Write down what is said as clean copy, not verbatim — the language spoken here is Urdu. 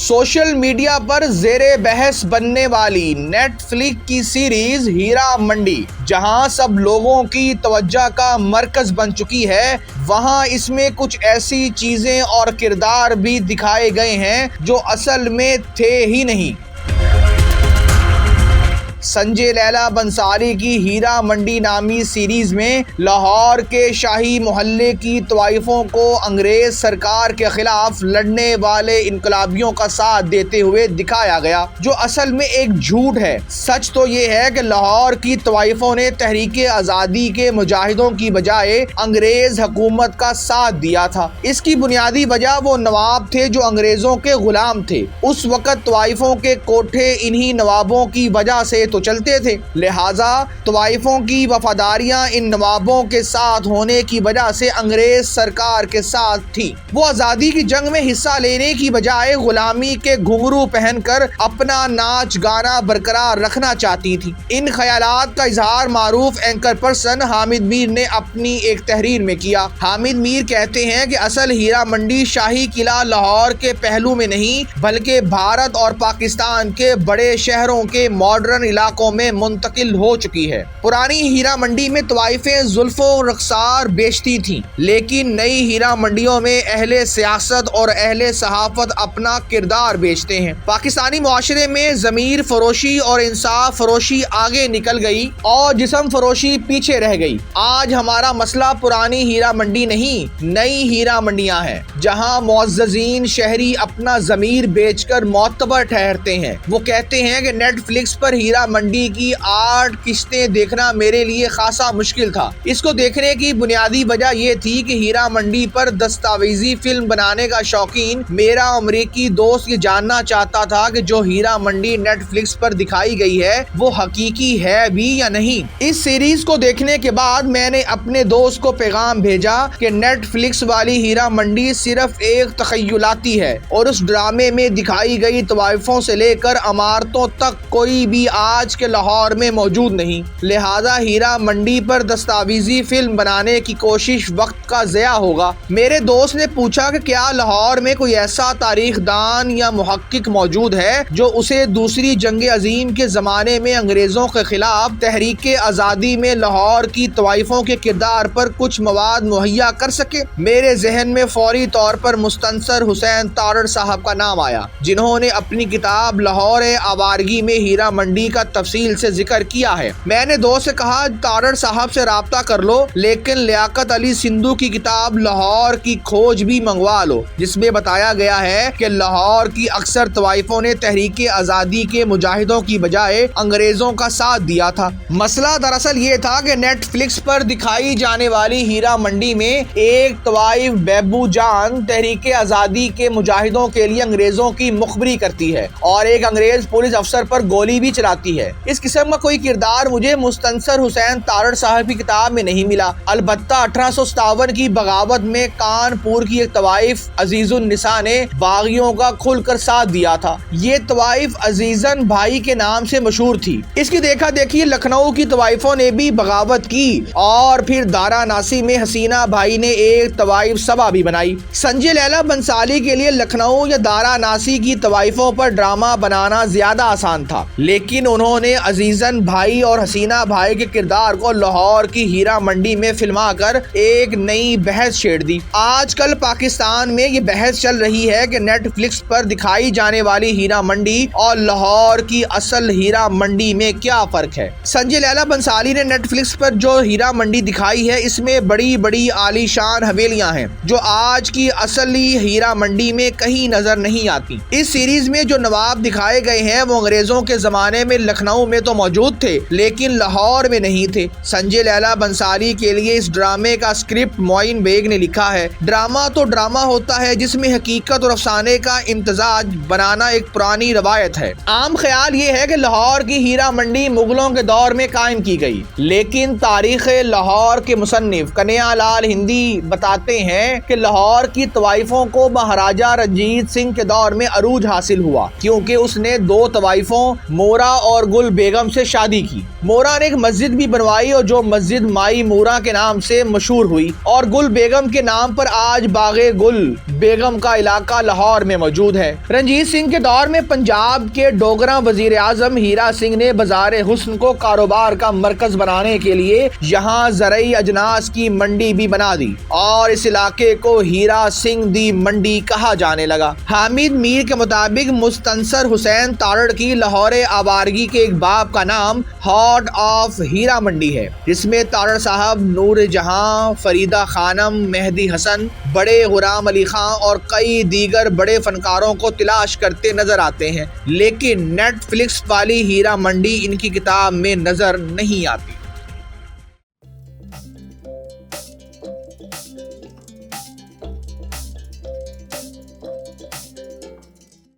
سوشل میڈیا پر زیر بحث بننے والی نیٹ فلکس کی سیریز ہیرا منڈی جہاں سب لوگوں کی توجہ کا مرکز بن چکی ہے، وہاں اس میں کچھ ایسی چیزیں اور کردار بھی دکھائے گئے ہیں جو اصل میں تھے ہی نہیں۔ سنجے لیلا بنسالی کی ہیرا منڈی نامی سیریز میں لاہور کے شاہی محلے کی طوائفوں کو انگریز سرکار کے خلاف لڑنے والے انقلابیوں کا ساتھ دیتے ہوئے دکھایا گیا، جو اصل میں ایک جھوٹ ہے۔ سچ تو یہ ہے کہ لاہور کی طوائفوں نے تحریک آزادی کے مجاہدوں کی بجائے انگریز حکومت کا ساتھ دیا تھا۔ اس کی بنیادی وجہ وہ نواب تھے جو انگریزوں کے غلام تھے۔ اس وقت طوائفوں کے کوٹھے انہی نوابوں کی وجہ سے تو چلتے تھے، لہٰذا طوائفوں کی وفاداریاں ان نوابوں کے ساتھ ہونے کی وجہ سے انگریز سرکار کے ساتھ تھی۔ وہ آزادی کی جنگ میں حصہ لینے کی بجائے غلامی کے گھنگرو پہن کر اپنا ناچ گانا برقرار رکھنا چاہتی تھی۔ ان خیالات کا اظہار معروف اینکر پرسن حامد میر نے اپنی ایک تحریر میں کیا۔ حامد میر کہتے ہیں کہ اصل ہیرا منڈی شاہی قلعہ لاہور کے پہلو میں نہیں بلکہ بھارت اور پاکستان کے بڑے شہروں کے ماڈرن علاقوں میں منتقل ہو چکی ہے۔ پرانی ہیرا منڈی میں طوائفیں زلف و رخسار بیچتی تھیں، لیکن نئی ہیرا منڈیوں میں اہل سیاست اور اہل صحافت اپنا کردار بیچتے ہیں۔ پاکستانی معاشرے میں ضمیر فروشی اور انصاف فروشی آگے نکل گئی اور جسم فروشی پیچھے رہ گئی۔ آج ہمارا مسئلہ پرانی ہیرا منڈی نہیں، نئی ہیرا منڈیاں ہیں، جہاں معززین شہری اپنا ضمیر بیچ کر معتبر ٹھہرتے ہیں۔ وہ کہتے ہیں کہ نیٹ فلکس پر ہیرا منڈی کی 8 قسطیں دیکھنا میرے لیے خاصا مشکل تھا۔ اس کو دیکھنے کی بنیادی وجہ یہ تھی کہ ہیرا منڈی پر دستاویزی فلم بنانے کا شوقین میرا امریکی دوست یہ جاننا چاہتا تھا کہ جو ہیرا منڈی نیٹ فلکس پر دکھائی گئی ہے وہ حقیقی ہے بھی یا نہیں۔ اس سیریز کو دیکھنے کے بعد میں نے اپنے دوست کو پیغام بھیجا کہ نیٹ فلکس والی ہیرا منڈی صرف ایک تخیلاتی ہے اور اس ڈرامے میں دکھائی گئی طوائفوں سے لے کر عمارتوں تک کوئی بھی آج کے لاہور میں موجود نہیں، لہذا ہیرا منڈی پر دستاویزی فلم بنانے کی کوشش وقت کا ضیاع ہوگا۔ میرے دوست نے پوچھا کہ کیا لاہور میں کوئی ایسا تاریخ دان یا محقق موجود ہے جو اسے دوسری جنگ عظیم کے زمانے میں انگریزوں کے خلاف تحریک آزادی میں لاہور کی طوائفوں کے کردار پر کچھ مواد مہیا کر سکے؟ میرے ذہن میں فوری طور پر مستنصر حسین تارڑ صاحب کا نام آیا، جنہوں نے اپنی کتاب لاہور آوارگی میں ہیرا منڈی کا تفصیل سے ذکر کیا ہے۔ میں نے دوست سے کہا تارڑ صاحب سے رابطہ کر لو، لیکن لیاقت علی سندھو کی کتاب لاہور کی کھوج بھی منگوا لو، جس میں بتایا گیا ہے کہ لاہور کی اکثر طوائفوں نے تحریک آزادی کے مجاہدوں کی بجائے انگریزوں کا ساتھ دیا تھا۔ مسئلہ دراصل یہ تھا کہ نیٹ فلکس پر دکھائی جانے والی ہیرا منڈی میں ایک طوائف بیبو جان تحریک آزادی کے مجاہدوں کے لیے انگریزوں کی مخبری کرتی ہے اور ایک انگریز پولیس افسر پر گولی بھی چلاتی ہے۔ اس قسم کا کوئی کردار مجھے مستنصر حسین تارڑ صاحب کی کتاب میں نہیں ملا۔ البتہ 1857 کی بغاوت میں کانپور کی ایک طوائف عزیز النساء نے باغیوں کا کھل کر ساتھ دیا تھا۔ یہ طوائف عزیزن بھائی کے نام سے مشہور تھی۔ اس کی دیکھا دیکھی لکھنؤ کی طوائفوں نے بھی بغاوت کی اور پھر دارا ناسی میں حسینہ بھائی نے ایک طوائف سبھا بھی بنائی۔ سنجے لیلا بنسالی کے لیے لکھنؤ یا دارا ناسی کی طوائفوں پر ڈرامہ بنانا زیادہ آسان تھا، لیکن انہوں نے عزیزن بھائی اور حسینہ بھائی کے کردار کو لاہور کی ہیرا منڈی میں فلما کر ایک نئی بحث چھیڑ دی۔ آج کل پاکستان میں یہ بحث چل رہی ہے کہ نیٹ فلکس پر دکھائی جانے والی ہیرا منڈی اور لاہور کی اصل ہیرا منڈی میں کیا فرق ہے۔ سنجے لیلا بنسالی نے نیٹ فلکس پر جو ہیرا منڈی دکھائی ہے اس میں بڑی بڑی عالی شان حویلیاں ہیں جو آج کی اصلی ہیرا منڈی میں کہیں نظر نہیں آتی۔ اس سیریز میں جو نواب دکھائے گئے ہیں وہ انگریزوں کے زمانے میں لکھنؤ میں تو موجود تھے لیکن لاہور میں نہیں تھے۔ سنجے لیلا بنسالی کے لیے اس ڈرامے کا اسکرپٹ معین بیگ نے لکھا ہے۔ ڈرامہ تو ڈرامہ ہوتا ہے جس میں حقیقت اور افسانے کا امتزاج بنانا ایک پرانی روایت ہے۔ عام خیال یہ ہے کہ لاہور کی ہیرا منڈی مغلوں کے دور میں قائم کی گئی، لیکن تاریخ لاہور کے مصنف کنیا لال ہندی بتاتے ہیں کہ لاہور کی طوائفوں کو مہاراجہ رنجیت سنگھ کے دور میں عروج حاصل ہوا، کیونکہ اس نے 2 طوائفوں مورا اور اور گل بیگم سے شادی کی۔ مورا نے ایک مسجد بھی بنوائی اور جو مسجد مائی مورا کے نام سے مشہور ہوئی اور گل بیگم کے نام پر آج باغ گل بیگم کا علاقہ لاہور میں موجود ہے۔ رنجیت سنگھ کے دور میں پنجاب کے ڈوگراں وزیر اعظم ہیرا سنگھ نے بازار حسن کو کاروبار کا مرکز بنانے کے لیے یہاں زرعی اجناس کی منڈی بھی بنا دی اور اس علاقے کو ہیرا سنگھ دی منڈی کہا جانے لگا۔ حامد میر کے مطابق مستنصر حسین تارڑ کی لاہور آوارگی کے ایک باب کا نام ہارٹ آف ہیرا منڈی ہے، جس میں تارڑ صاحب نور جہاں، فریدہ خانم، مہدی حسن، بڑے غلام علی خان اور کئی دیگر بڑے فنکاروں کو تلاش کرتے نظر آتے ہیں، لیکن نیٹ فلکس والی ہیرا منڈی ان کی کتاب میں نظر نہیں آتی۔